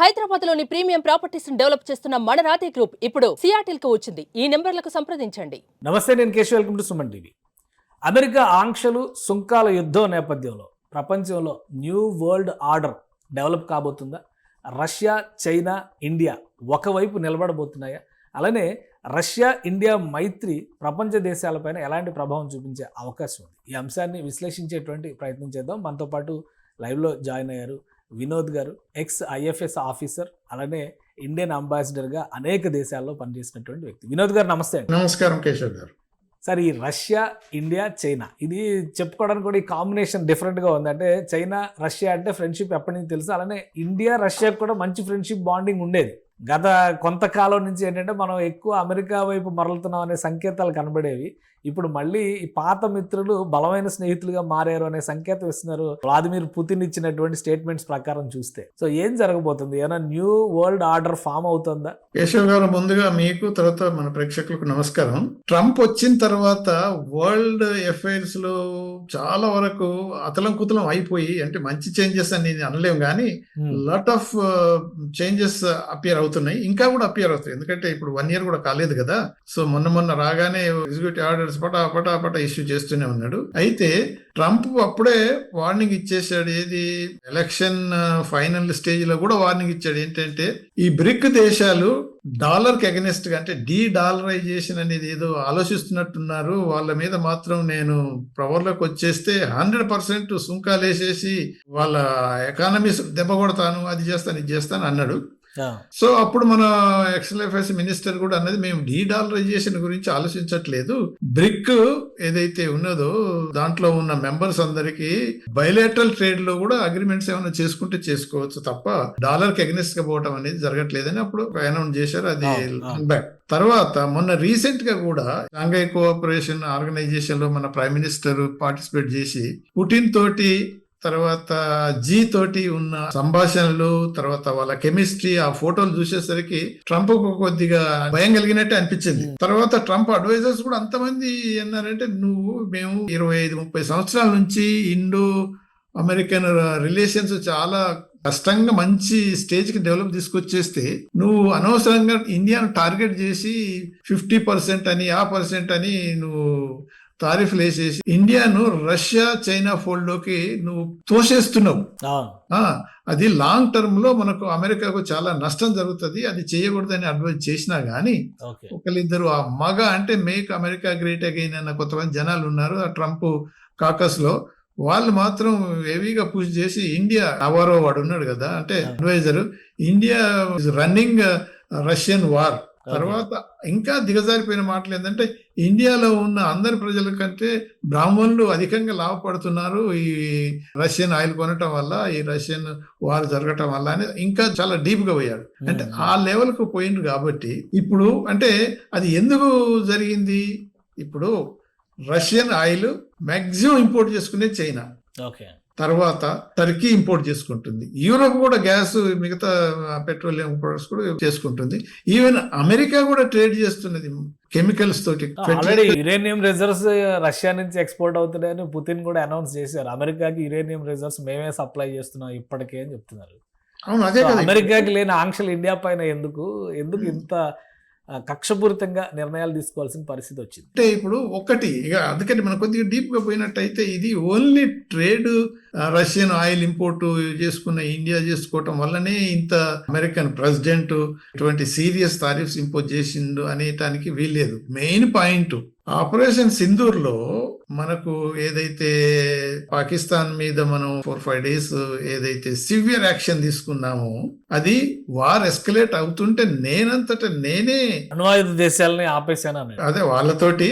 హైదరాబాద్ లోని premium properties develop చేస్తున్న మన రాధే గ్రూప్ ఇప్పుడు సియాటిల్ కు వచ్చింది. ఈ నెంబర్లకు సంప్రదించండి. నమస్తే, నేను Keshav. Welcome to Suman TV. America ఆంక్షలు, సుంకాల యుద్ధం నేపథ్యంలో ప్రపంచంలో న్యూ వరల్డ్ ఆర్డర్ డెవలప్ కాబోతుందా? రష్యా, చైనా, ఇండియా ఒకవైపు నిలబడబోతున్నాయా? అలానే రష్యా, ఇండియా మైత్రి ప్రపంచ దేశాలపైన ఎలాంటి ప్రభావం చూపించే అవకాశం ఉంది? ఈ అంశాన్ని విశ్లేషించేటువంటి ప్రయత్నం చేద్దాం. మనతో పాటు లైవ్లో జాయిన్ అయ్యారు వినోద్ గారు, ఎక్స్ ఐఎఫ్ఎస్ ఆఫీసర్, అలానే ఇండియన్ అంబాసిడర్గా అనేక దేశాల్లో పనిచేసినటువంటి వ్యక్తి. వినోద్ గారు నమస్తే అండి. నమస్కారం కేశవ్ గారు. సార్, ఈ రష్యా, ఇండియా, చైనా ఇది చెప్పుకోవడానికి కూడా ఈ కాంబినేషన్ డిఫరెంట్గా ఉంది. అంటే చైనా, రష్యా అంటే ఫ్రెండ్షిప్ ఎప్పటి నుంచి తెలుసు, అలానే ఇండియా, రష్యాకు కూడా మంచి ఫ్రెండ్షిప్ బాండింగ్ ఉండేది. గత కొంతకాలం నుంచి ఏంటంటే మనం ఎక్కువ అమెరికా వైపు మరలుతున్నాం అనే సంకేతాలు కనబడేవి. ఇప్పుడు మళ్ళీ ఈ పాత మిత్రులు బలమైన స్నేహితులుగా మారారు అనే సంకేతం ఇస్తున్నారు వ్లాదిమిర్ పుతిన్ ఇచ్చినటువంటి స్టేట్మెంట్స్ ప్రకారం చూస్తే. సో ఏం జరగబోతుంది? ఏమైనా న్యూ వరల్డ్ ఆర్డర్ ఫామ్ అవుతుందా? కేశవ్ గారు, ముందుగా మీకు, తర్వాత మన ప్రేక్షకులకు నమస్కారం. ట్రంప్ వచ్చిన తర్వాత వరల్డ్ అఫైర్స్ లో చాలా వరకు అతలం కుతలం అయిపోయి, అంటే మంచి చేంజెస్ అని అనలేం కానీ లాట్ ఆఫ్ చేంజెస్ అపియర్ అవుతున్నాయి. ఇంకా కూడా అపియర్ అవుతాయి, ఎందుకంటే ఇప్పుడు 1 year కూడా కాలేదు కదా. సో మొన్న రాగానే ఎగ్జిక్యూటివ్ ఆర్డర్స్ పటా ఇష్యూ చేస్తూనే ఉన్నాడు. అయితే ట్రంప్ అప్పుడే వార్నింగ్ ఇచ్చేసాడు. ఏది ఎలక్షన్ ఫైనల్ స్టేజ్ లో కూడా వార్నింగ్ ఇచ్చాడు. ఏంటంటే ఈ బ్రిక్ దేశాలు డాలర్ కి అగెనిస్ట్ గా, అంటే డీడాలరైజేషన్ అనేది ఏదో ఆలోచిస్తున్నట్టున్నారు. వాళ్ళ మీద మాత్రం నేను పవర్లోకి వచ్చేస్తే 100% సుంకాలు వేసేసి వాళ్ళ ఎకానమీస్ దెబ్బ కొడతాను, అది చేస్తాను, ఇది చేస్తాను అన్నాడు. సో అప్పుడు మన ఎక్స్టర్నల్ అఫైర్స్ మినిస్టర్ కూడా అన్నది, మేము డీడాలరైజేషన్ గురించి ఆలోచించట్లేదు, బ్రిక్ ఏదైతే ఉన్నదో దాంట్లో ఉన్న మెంబర్స్ అందరికి బయలేటరల్ ట్రేడ్ లో కూడా అగ్రిమెంట్స్ ఏమైనా చేసుకుంటే చేసుకోవచ్చు తప్ప డాలర్ కి అగెనిస్ట్ గా పోవటం అనేది జరగట్లేదని అప్పుడు అనౌన్స్ చేశారు. అది బ్యాక్. తర్వాత మొన్న రీసెంట్ గా కూడా షాంఘై కోఆపరేషన్ ఆర్గనైజేషన్ లో మన ప్రైమ్ మినిస్టర్ పార్టిసిపేట్ చేసి పుటిన్ తోటి, తర్వాత జీ తోటి ఉన్న సంభాషణలు, తర్వాత వాళ్ళ కెమిస్ట్రీ, ఆ ఫోటోలు చూసేసరికి ట్రంప్ కొద్దిగా భయం కలిగినట్టే అనిపించింది. తర్వాత ట్రంప్ అడ్వైజర్స్ కూడా అంతమంది అన్నారంటే, మేము 25-30 సంవత్సరాల నుంచి ఇండో అమెరికన్ రిలేషన్స్ చాలా కష్టంగా మంచి స్టేజ్ కి డెవలప్ తీసుకొచ్చేస్తే నువ్వు అనవసరంగా ఇండియాను టార్గెట్ చేసి 50% అని, ఆ పర్సెంట్ అని నువ్వు తారీఫ్లు వేసేసి ఇండియాను రష్యా, చైనా ఫోల్డ్ లోకి నువ్వు తోసేస్తున్నావు. అది లాంగ్ టర్మ్ లో మనకు అమెరికాకు చాలా నష్టం జరుగుతుంది, అది చేయకూడదని అడ్వైజ్ చేసినా గానీ ఒకళ్ళిద్దరు ఆ మగ, అంటే మేక్ అమెరికా గ్రేట్ అగైన్ అన్న కొంతమంది జనాలు ఉన్నారు ఆ ట్రంప్ కాకస్ లో. వాళ్ళు మాత్రం హెవీగా పుష్ చేసి ఇండియా, నవారో వాడు ఉన్నాడు కదా, అంటే advisor, India running Russian war. తర్వాత ఇంకా దిగజారిపోయిన మాటలు ఏంటంటే, ఇండియాలో ఉన్న అందరి ప్రజల కంటే బ్రాహ్మణులు అధికంగా లాభపడుతున్నారు ఈ రష్యన్ ఆయిల్ కొనటం వల్ల, ఈ రష్యన్ వార్ జరగటం వల్ల అనేది ఇంకా చాలా డీప్ గా పోయాడు. అంటే ఆ లెవెల్ కు పోయిండు. కాబట్టి ఇప్పుడు అంటే అది ఎందుకు జరిగింది? ఇప్పుడు రష్యన్ ఆయిల్ మాక్సిమం ఇంపోర్ట్ చేసుకునేది చైనా, తర్వాత టర్కీ ఇంపోర్ట్ చేసుకుంటుంది, యూరోప్ కూడా గ్యాస్, మిగతా పెట్రోలియం ప్రొడక్ట్స్ కూడా చేసుకుంటుంది, ఈవెన్ అమెరికా కూడా ట్రేడ్ చేస్తున్నది కెమికల్స్ తోటి. యురేనియం రిజర్వ్స్ రష్యా నుంచి ఎక్స్పోర్ట్ అవుతున్నాయని పుతిన్ కూడా అనౌన్స్ చేశారు. అమెరికాకి యురేనియం రిజర్వ్స్ మేమే సప్లై చేస్తున్నాం ఇప్పటికే అని చెప్తున్నారు. అవును, అదే కదా. అమెరికాకి లేని ఆంక్షలు ఇండియా పైన ఎందుకు ఇంత కక్షపూరితంగా నిర్ణయాలు తీసుకోవాల్సిన పరిస్థితి వచ్చింది? అంటే ఇప్పుడు ఒకటి ఇక అందుకని మనం కొద్దిగా డీప్ గా పోయినట్టయితే, ఇది only trade Russian oil import చేసుకున్న ఇండియా చేసుకోవటం వల్లనే ఇంత అమెరికన్ ప్రెసిడెంట్ ఇటువంటి సీరియస్ టారిఫ్స్ ఇంపోజ్ చేసిండు అనేటానికి వీల్లేదు. మెయిన్ పాయింట్, ఆపరేషన్ సింధూర్ లో మనకు ఏదైతే పాకిస్తాన్ మీద మనం 4-5 days ఏదైతే సివియర్ యాక్షన్ తీసుకున్నామో, అది వార్ ఎస్కలేట్ అవుతుంటే నేనే అణ్వాయుధ దేశాలని ఆపేశాను. అదే వాళ్ళతోటి,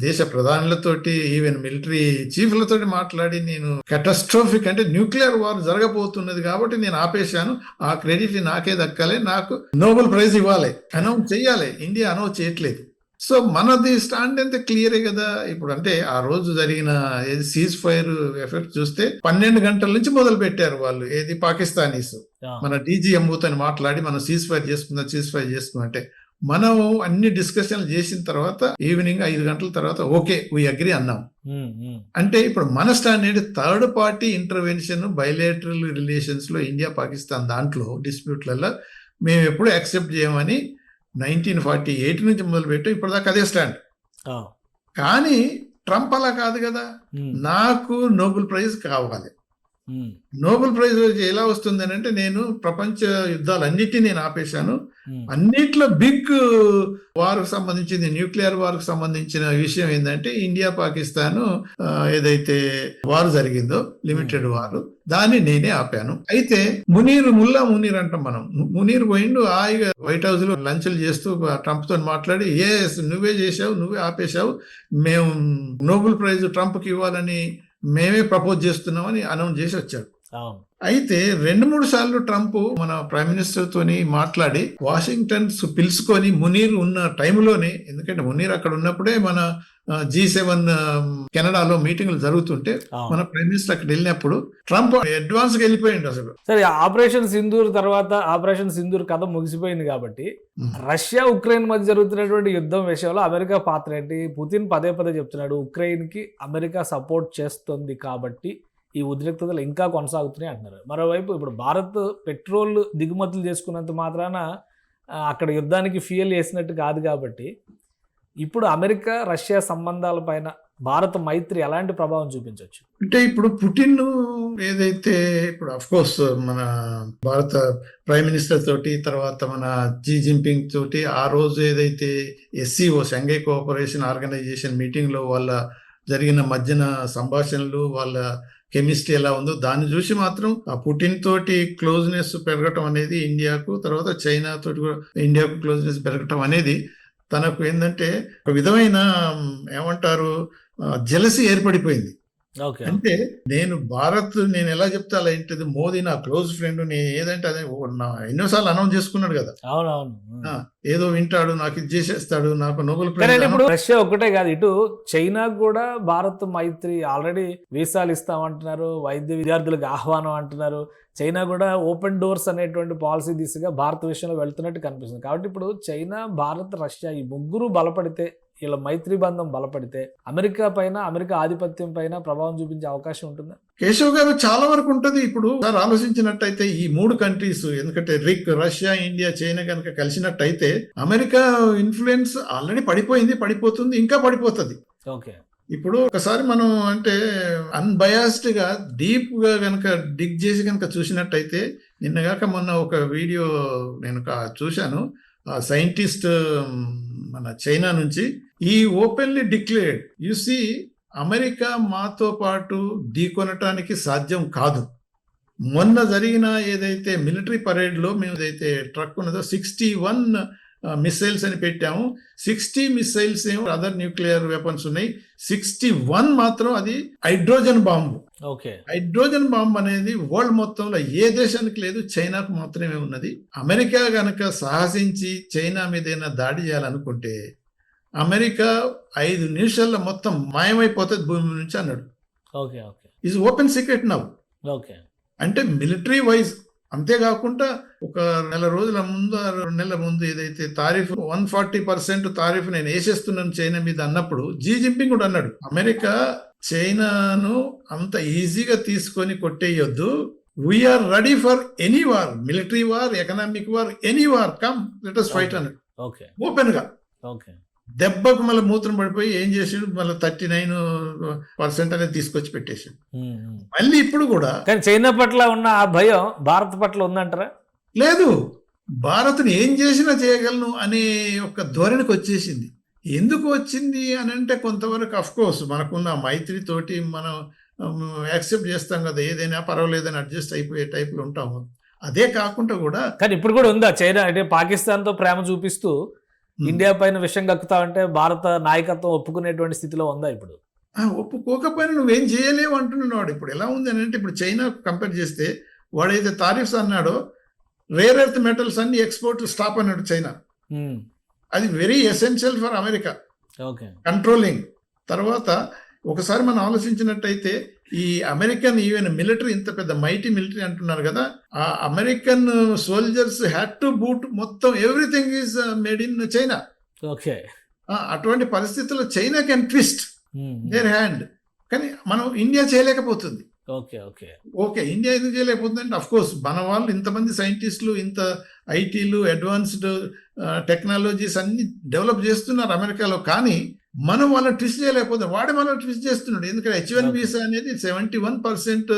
దేశ ప్రధానులతోటి, ఈవెన్ మిలిటరీ చీఫ్లతోటి మాట్లాడి, నేను కెటాస్ట్రోఫిక్, అంటే న్యూక్లియర్ వార్ జరగబోతున్నది కాబట్టి నేను ఆపేశాను, ఆ క్రెడిట్ నాకే దక్కాలి, నాకు నోబెల్ ప్రైజ్ ఇవ్వాలి, అనౌన్స్ చెయ్యాలి. ఇండియా అనౌన్స్ చేయట్లేదు. సో మనది స్టాండ్ అంతే క్లియరే కదా. ఇప్పుడు అంటే ఆ రోజు జరిగిన సీజ్ ఫైర్ ఎఫెక్ట్ చూస్తే 12 గంటల నుంచి మొదలు పెట్టారు వాళ్ళు, ఏది పాకిస్తానీస్, మన డీజీఎంఓతో మాట్లాడి మనం సీజ్ ఫైర్ చేసుకుందాం అంటే మనం అన్ని డిస్కషన్లు చేసిన తర్వాత ఈవినింగ్ 5 గంటల తర్వాత ఓకే వీ అగ్రీ అన్నాం. అంటే ఇప్పుడు మన స్టాండ్ ఏంటి, third party intervention bilateral relations లో ఇండియా పాకిస్తాన్ దాంట్లో డిస్ప్యూట్లలో మేము ఎప్పుడు యాక్సెప్ట్ చేయమని 1948 నుంచి మొదలుపెట్టి ఇప్పటిదాకా అదే స్టాండ్. కానీ ట్రంప్ అలా కాదు కదా, నాకు నోబెల్ ప్రైజ్ కావాలి. నోబెల్ ప్రైజ్ ఎలా వస్తుంది అని అంటే, నేను ప్రపంచ యుద్ధాలన్నిటినీ నేను ఆపేశాను, అన్నిట్లో బిగ్ వార్కు సంబంధించింది న్యూక్లియర్ వార్కు సంబంధించిన విషయం ఏంటంటే ఇండియా పాకిస్తాన్ ఏదైతే వార్ జరిగిందో లిమిటెడ్ వార్, దాన్ని నేనే ఆపాను. అయితే ముల్లా మునీర్ అంటాం మనం, మునీర్ పోయిండు హాయిగా వైట్ హౌస్ లో లంచ్లు చేస్తూ ట్రంప్ తో మాట్లాడి నువ్వే చేశావు, నువ్వే ఆపేశావు, మేము నోబెల్ ప్రైజ్ ట్రంప్ కి ఇవ్వాలని మేమే ప్రపోజ్ చేస్తున్నామని అనౌన్స్ చేసి వచ్చాడు. అయితే 2-3 సార్లు ట్రంప్ మన ప్రైమ్ మినిస్టర్ తోని మాట్లాడి వాషింగ్టన్ పిలుచుకొని మునీర్ ఉన్న టైంలోనే, ఎందుకంటే మునీర్ అక్కడ ఉన్నప్పుడే మన G7 కెనడాలో మీటింగ్లు జరుగుతుంటే మన ప్రైమ్ మినిస్టర్ అక్కడ వెళ్ళినప్పుడు ట్రంప్ అడ్వాన్స్ గా వెళ్ళిపోయింది అసలు. సరే, ఆపరేషన్ సింధూర్ తర్వాత ఆపరేషన్ సింధూర్ కథ ముగిసిపోయింది కాబట్టి రష్యా ఉక్రెయిన్ మధ్య జరుగుతున్నటువంటి యుద్ధం విషయంలో అమెరికా పాత్ర ఏంటి? పుతిన్ పదే చెప్తున్నాడు ఉక్రెయిన్ కి అమెరికా సపోర్ట్ చేస్తుంది కాబట్టి ఈ ఉద్రిక్తతలు ఇంకా కొనసాగుతున్నాయి అంటున్నారు. మరోవైపు ఇప్పుడు భారత్ పెట్రోల్ దిగుమతులు చేసుకున్నంత మాత్రాన అక్కడ యుద్ధానికి ఫ్యూయల్ వేసినట్టు కాదు కాబట్టి ఇప్పుడు అమెరికా రష్యా సంబంధాల పైన భారత మైత్రి ఎలాంటి ప్రభావం చూపించవచ్చు? అంటే ఇప్పుడు పుటిన్ ఏదైతే ఇప్పుడు అఫ్ కోర్స్ మన భారత ప్రైమ్ మినిస్టర్ తోటి తర్వాత మన జీ జిన్పింగ్ తోటి ఆ రోజు ఏదైతే SCO షంఘై కోఆపరేషన్ ఆర్గనైజేషన్ మీటింగ్ లో వాళ్ళ జరిగిన మధ్యన సంభాషణలు, వాళ్ళ కెమిస్ట్రీ ఎలా ఉందో దాన్ని చూసి మాత్రం ఆ పుటిన్ తోటి క్లోజ్నెస్ పెరగటం అనేది ఇండియాకు, తర్వాత చైనా తోటి కూడా ఇండియాకు క్లోజ్నెస్ పెరగటం అనేది తనకు ఏంటంటే ఒక విధమైన ఏమంటారు జెలసీ ఏర్పడిపోయింది. అంటే నేను ఎలా చెప్తా అలా ఏంటిది, మోదీ నా క్లోజ్ ఫ్రెండ్, నేను ఏదంటే అదే ఎన్నోసార్లు అనౌన్స్ చేసుకున్నాడు కదా, ఏదో వింటాడు, నాకు ఇది చేసేస్తాడు, నాకు నోబెల్ ప్రైజ్. ఇప్పుడు రష్యా ఒక్కటే కాదు, ఇటు చైనా కూడా భారత్ మైత్రి ఆల్రెడీ వీసాలు ఇస్తామంటున్నారు, వైద్య విద్యార్థులకు ఆహ్వానం అంటున్నారు. చైనా కూడా ఓపెన్ డోర్స్ అనేటువంటి పాలసీ దిశగా భారత విషయంలో వెళ్తున్నట్టు కనిపిస్తుంది. కాబట్టి ఇప్పుడు చైనా, భారత్, రష్యా ఈ ముగ్గురు బలపడితే, వీళ్ళ మైత్రి బంధం బలపడితే అమెరికా పైన, అమెరికా ఆధిపత్యం పైన ప్రభావం చూపించే అవకాశం ఉంటుందా? కేశవ్ గారు, చాలా వరకు ఉంటుంది. ఇప్పుడు ఆలోచించినట్టయితే ఈ 3 కంట్రీస్, ఎందుకంటే రష్యా, ఇండియా, చైనా కనుక కలిసినట్టయితే అమెరికా ఇన్ఫ్లుయెన్స్ ఆల్రెడీ పడిపోతుంది, ఇంకా పడిపోతుంది. ఓకే, ఇప్పుడు ఒకసారి మనం అంటే అన్బయాస్డ్ గా డీప్ గా కనుక డిగ్ చేసి కనుక చూసినట్టయితే, నిన్నగాక మొన్న ఒక వీడియో నేను చూశాను, సైంటిస్ట్ మన చైనా నుంచి ఈ ఓపెన్లీ డిక్లేర్డ్ యూసి అమెరికా మాతో పాటు ఢీకొనటానికి సాధ్యం కాదు. మొన్న జరిగిన ఏదైతే మిలిటరీ పరేడ్ లో మేము ఏదైతే ట్రక్ ఉన్నదో 61 మిసైల్స్ అని పెట్టాము. 60 మిసైల్స్ ఏమో అదర్ న్యూక్లియర్ వెపన్స్ ఉన్నాయి, 61 మాత్రం అది హైడ్రోజన్ బాంబు. హైడ్రోజన్ బాంబు అనేది వరల్డ్ మొత్తంలో ఏ దేశానికి లేదు, చైనాకు మాత్రమే ఉన్నది. అమెరికా గనక సాహసించి చైనా మీద ఏదైనా దాడి చేయాలనుకుంటే అమెరికా 5 నిమిషాల్లో మొత్తం మాయమైపోతుంది భూమి నుంచి అన్నాడు. Is open secret now. అంటే మిలిటరీ వైజ్. అంతేకాకుండా ఒక 2 రోజుల ముందు 2 నెలల ముందు ఏదైతే తారీఫ్ 140% తారీఫ్ నేను వేసేస్తున్నాను చైనా మీద అన్నప్పుడు జీ జిన్పింగ్ కూడా అన్నాడు, అమెరికా చైనాను అంత ఈజీగా తీసుకొని కొట్టేయొద్దు, we're ready for any war, military war, economic war, any war, come let us fight అన్నాడు ఓపెన్ గా. దెబ్బకు మళ్ళీ మూత్రం పడిపోయి ఏం చేసాడు, మళ్ళీ 39% అనేది తీసుకొచ్చి పెట్టేసాడు. మళ్ళీ ఇప్పుడు కూడా చైనా పట్ల ఉన్న ఆ భయం భారత్ పట్ల ఉందంటారా? లేదు, భారత్ని ఏం చేసినా చేయగలను అనే ఒక ధోరణికి వచ్చేసింది. ఎందుకు వచ్చింది అని అంటే కొంతవరకు అఫ్ కోర్స్ మనకున్న మైత్రితోటి మనం యాక్సెప్ట్ చేస్తాం కదా, ఏదైనా పర్వాలేదని అడ్జస్ట్ అయిపోయే టైప్లో ఉంటాము. అదే కాకుండా కూడా కానీ ఇప్పుడు కూడా ఉందా చైనా అంటే పాకిస్తాన్తో ప్రేమ చూపిస్తూ ఇండియా పైన విషయం కక్కుతా అంటే భారత నాయకత్వం ఒప్పుకునేటువంటి స్థితిలో ఉందా ఇప్పుడు? ఒప్పుకోకపోయినా నువ్వేం చేయలేవు అంటున్నాడు. ఇప్పుడు ఎలా ఉంది అని అంటే, ఇప్పుడు చైనా కంపేర్ చేస్తే వాడైతే తారీఫ్స్ అన్నాడో, రేర్ ఎర్త్ మెటల్స్ అన్ని ఎక్స్పోర్ట్ స్టాప్ అన్నాడు చైనా. అది very essential for America controlling. తర్వాత ఒకసారి మనం ఆలోచించినట్టయితే ఈ అమెరికన్ ఈవెన్ మిలిటరీ ఇంత పెద్ద మైటీ మిలిటరీ అంటున్నారు కదా, ఆ American soldiers had to boot మొత్తం everything is made in China. Okay. అటువంటి పరిస్థితుల్లో China can twist their hand, కానీ మనం ఇండియా చేయలేకపోతుంది. ఓకే. ఓకే. ఓకే, ఇండియా ఎందుకు చేయలేకపోతుంది అంటే, అఫ్ కోర్స్ మన వాళ్ళు ఇంతమంది సైంటిస్టులు, ఇంత ఐటీలు, అడ్వాన్స్డ్ టెక్నాలజీస్ అన్ని డెవలప్ చేస్తున్నారు అమెరికాలో, కానీ మనం వాళ్ళని ట్విస్ట్ చేయలేకపోతే వాడే మనం ట్విస్ట్ చేస్తున్నాడు. ఎందుకంటే H1 వీసా అనేది 71%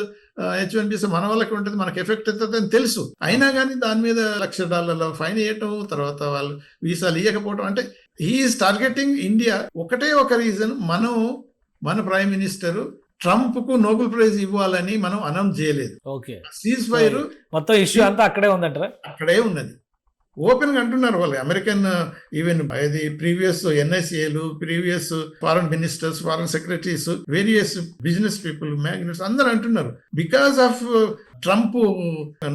H1 వీసా మన వాళ్ళకి ఉంటుంది, మనకి ఎఫెక్ట్ అవుతుంది అని తెలుసు. అయినా కానీ దాని మీద $1,00,000 ఫైన్ వేయటం, తర్వాత వాళ్ళు వీసాలు ఇవ్వకపోవటం, అంటే హీఈస్ టార్గెటింగ్ ఇండియా. ఒకటే ఒక రీజన్, మన ప్రైమ్ మినిస్టర్ ట్రంప్ కు నోబెల్ ప్రైజ్ ఇవ్వాలని మనం అనౌన్స్ చేయలేదు. ఓకే. సీజ్ ఫైర్ మొత్తం ఇష్యూ అంతా అక్కడే ఉందంటారా? అక్కడే ఉన్నది. ఓపెన్ గా అంటున్నారు వాళ్ళు, అమెరికన్ ఈవెన్ ఇది ప్రీవియస్ NSAలు, previous foreign ministers, foreign secretaries, various business people, magnets అందరూ అంటున్నారు, because of Trump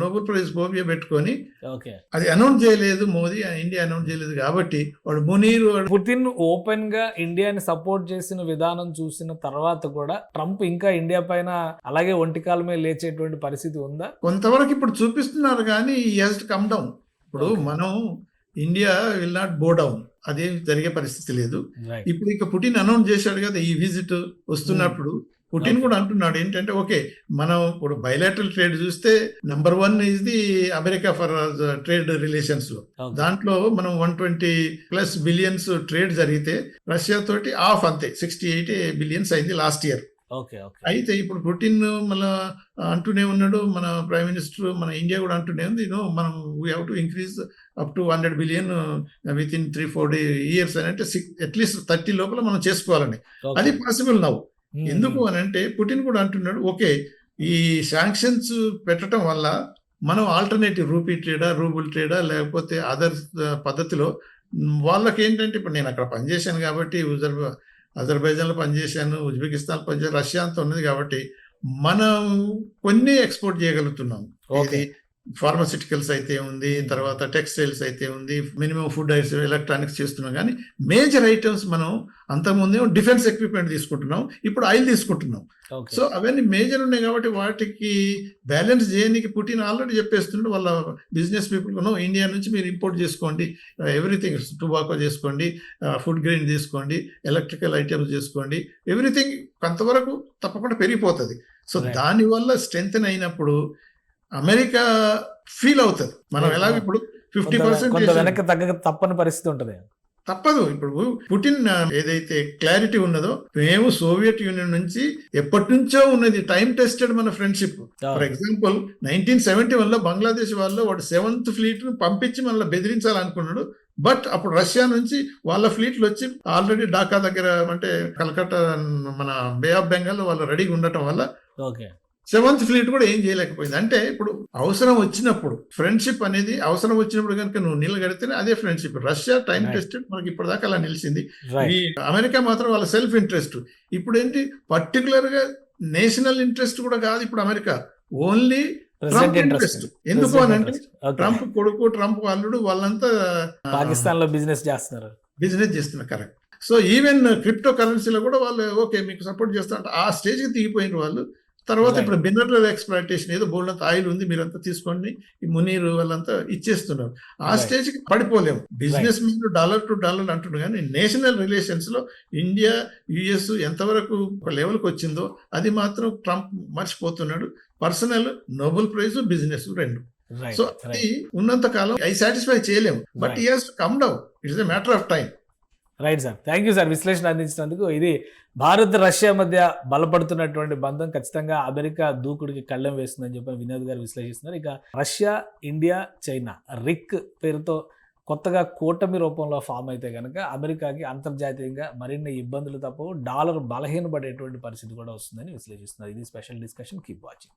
Nobel prize phobia పెట్టుకొని ఓకే. అది అనౌన్స్ చేయలేదు మోదీ, ఇండియా అనౌన్స్ చేయలేదు కాబట్టి వాడు మునీర్ పుతిన్ ఓపెన్ గా ఇండియాని సపోర్ట్ చేసిన విధానం చూసిన తర్వాత కూడా ట్రంప్ ఇంకా ఇండియా పైన అలాగే ఒంటికాలమే లేచేటువంటి పరిస్థితి ఉందా? కొంతవరకు ఇప్పుడు చూపిస్తున్నారు, కానీ ఈ హ్యాస్ టు కమ్ డౌన్. ఇప్పుడు మనం ఇండియా విల్ నాట్ బో డౌన్, అదేం జరిగే పరిస్థితి లేదు. ఇప్పుడు ఇక పుటిన్ అనౌన్స్ చేశాడు కదా ఈ విజిట్ వస్తున్నప్పుడు, పుటిన్ కూడా అంటున్నాడు ఏంటంటే, ఓకే మనం ఇప్పుడు బయలాటరల్ ట్రేడ్ చూస్తే number 1 is the America for trade relations లో. దాంట్లో మనం 120+ బిలియన్స్ ట్రేడ్ జరిగితే రష్యా తోటి ఆఫ్ అంతే 68 బిలియన్స్ అయింది లాస్ట్ ఇయర్. అయితే ఇప్పుడు పుటిన్ మళ్ళా అంటూనే ఉన్నాడు, మన ప్రైమ్ మినిస్టర్, మన ఇండియా కూడా అంటూనే ఉంది, మనం we have to increase up to 100 billion with in 3-4 years అని, అంటే అట్లీస్ట్ 30 లోపల మనం చేసుకోవాలని. అది పాసిబుల్ నవ్వు. ఎందుకు అని అంటే పుటిన్ కూడా అంటున్నాడు, ఓకే ఈ శాంక్షన్స్ పెట్టడం వల్ల మనం ఆల్టర్నేటివ్ రూపీ ట్రేడా, రూబుల్ ట్రేడా, లేకపోతే అదర్ పద్ధతిలో వాళ్ళకి ఏంటంటే, ఇప్పుడు నేను అక్కడ పనిచేశాను కాబట్టి, అజర్బైజాన్లో పనిచేశాను, ఉజ్బెకిస్తాన్ పనిచేశాను, రష్యా అంతా ఉన్నది కాబట్టి మనం కొన్ని ఎక్స్పోర్ట్ చేయగలుగుతున్నాం. ఇది ఫార్మాసిటికల్స్ అయితే ఉంది, తర్వాత టెక్స్టైల్స్ అయితే ఉంది, మినిమం ఫుడ్ ఐటమ్స్, ఎలక్ట్రానిక్స్ చేస్తున్నాం. కానీ మేజర్ ఐటమ్స్ మనం అంతకుముందే డిఫెన్స్ ఎక్విప్మెంట్ తీసుకుంటున్నాం, ఇప్పుడు ఆయిల్ తీసుకుంటున్నాం. సో అవన్నీ మేజర్ ఉన్నాయి కాబట్టి వాటికి బ్యాలెన్స్ చేయడానికి పుటిన్ ఆల్రెడీ చెప్పేస్తుంటే వాళ్ళ బిజినెస్ పీపుల్, ఇండియా నుంచి మీరు ఇంపోర్ట్ చేసుకోండి, ఎవ్రీథింగ్, టుబాకో చేసుకోండి, ఫుడ్ గ్రెయిన్ తీసుకోండి, ఎలక్ట్రికల్ ఐటమ్స్ చేసుకోండి, ఎవ్రీథింగ్ కొంతవరకు తప్పకుండా పెరిగిపోతుంది. సో దానివల్ల స్ట్రెంగ్త్ అయినప్పుడు అమెరికా ఫీల్ అవుతుంది. మనం ఎలాగ ఇప్పుడు 50% తప్పని పరిస్థితి ఉంటుంది, తప్పదు. ఇప్పుడు పుటిన్ ఏదైతే క్లారిటీ ఉన్నదో, మేము సోవియట్ యూనియన్ నుంచి ఎప్పటి నుంచో ఉన్నది, టైం టెస్టెడ్ మన ఫ్రెండ్షిప్. ఫర్ ఎగ్జాంపుల్ 1971 లో బంగ్లాదేశ్ వాళ్ళు వాడు 7th ఫ్లీట్ ను పంపించి మనల్ని బెదిరించాలనుకున్నాడు. బట్ అప్పుడు రష్యా నుంచి వాళ్ళ ఫ్లీట్లు వచ్చి ఆల్రెడీ ఢాకా దగ్గర, అంటే కలకత్తా, మన బే ఆఫ్ బెంగాల్ వాళ్ళు రెడీగా ఉండటం వల్ల 7th ఫ్లీట్ కూడా ఏం చేయలేకపోయింది. అంటే ఇప్పుడు అవసరం వచ్చినప్పుడు ఫ్రెండ్షిప్ అనేది, అవసరం వచ్చినప్పుడు కనుక నువ్వు నిలగడితేనే అదే ఫ్రెండ్షిప్. రష్యా టైం టెస్టెడ్, మనకి ఇప్పటిదాకా అలా నిలిచింది. ఈ అమెరికా మాత్రం వాళ్ళ సెల్ఫ్ ఇంట్రెస్ట్. ఇప్పుడు ఏంటి, పర్టికులర్ గా నేషనల్ ఇంట్రెస్ట్ కూడా కాదు ఇప్పుడు అమెరికా, ఓన్లీ ట్రంప్ ఇంట్రెస్ట్. ఎందుకు అని అంటే, ట్రంప్ కొడుకు, ట్రంప్ అల్లుడు వాళ్ళంతా పాకిస్తాన్ లో బిజినెస్ చేస్తున్నారు. కరెక్ట్. సో ఈవెన్ క్రిప్టో కరెన్సీలో కూడా వాళ్ళు ఓకే మీకు సపోర్ట్ చేస్తారంట, ఆ స్టేజ్కి దిగిపోయిన వాళ్ళు. తర్వాత ఇప్పుడు మినరల్ ఎక్స్ప్లాయిటేషన్, ఏదో బోల్డంత ఆయిల్ ఉంది మీరంతా తీసుకోండి, ఈ మునీర్ వాళ్ళంతా ఇచ్చేస్తున్నారు. ఆ స్టేజ్కి పడిపోలేము. Business men dollar to dollar అంటున్నారు, కానీ నేషనల్ రిలేషన్స్ లో ఇండియా, US ఎంతవరకు ఒక లెవెల్కి వచ్చిందో అది మాత్రం ట్రంప్ మర్చిపోతున్నాడు. పర్సనల్, నోబెల్ ప్రైజ్, బిజినెస్ రెండు. సో అది ఉన్నంత కాలం ఐ సాటిస్ఫై చేయలేము. But he has to come down. It's a matter of time. Right sir, thank you sir విశ్లేషణ అందించినందుకు. ఇది భారత్ రష్యా మధ్య బలపడుతున్నటువంటి బంధం ఖచ్చితంగా అమెరికా దూకుడికి కళ్ళెం వేస్తుందని చెప్పి వినోద్ గారు విశ్లేషిస్తున్నారు. ఇక రష్యా, ఇండియా, చైనా రిక్ పేరుతో కొత్తగా కూటమి రూపంలో ఫామ్ అయితే కనుక అమెరికాకి అంతర్జాతీయంగా మరిన్ని ఇబ్బందులు తప్పవు, డాలర్ బలహీనపడేటువంటి పరిస్థితి కూడా వస్తుందని విశ్లేషిస్తున్నారు. ఇది స్పెషల్ డిస్కషన్. Keep watching.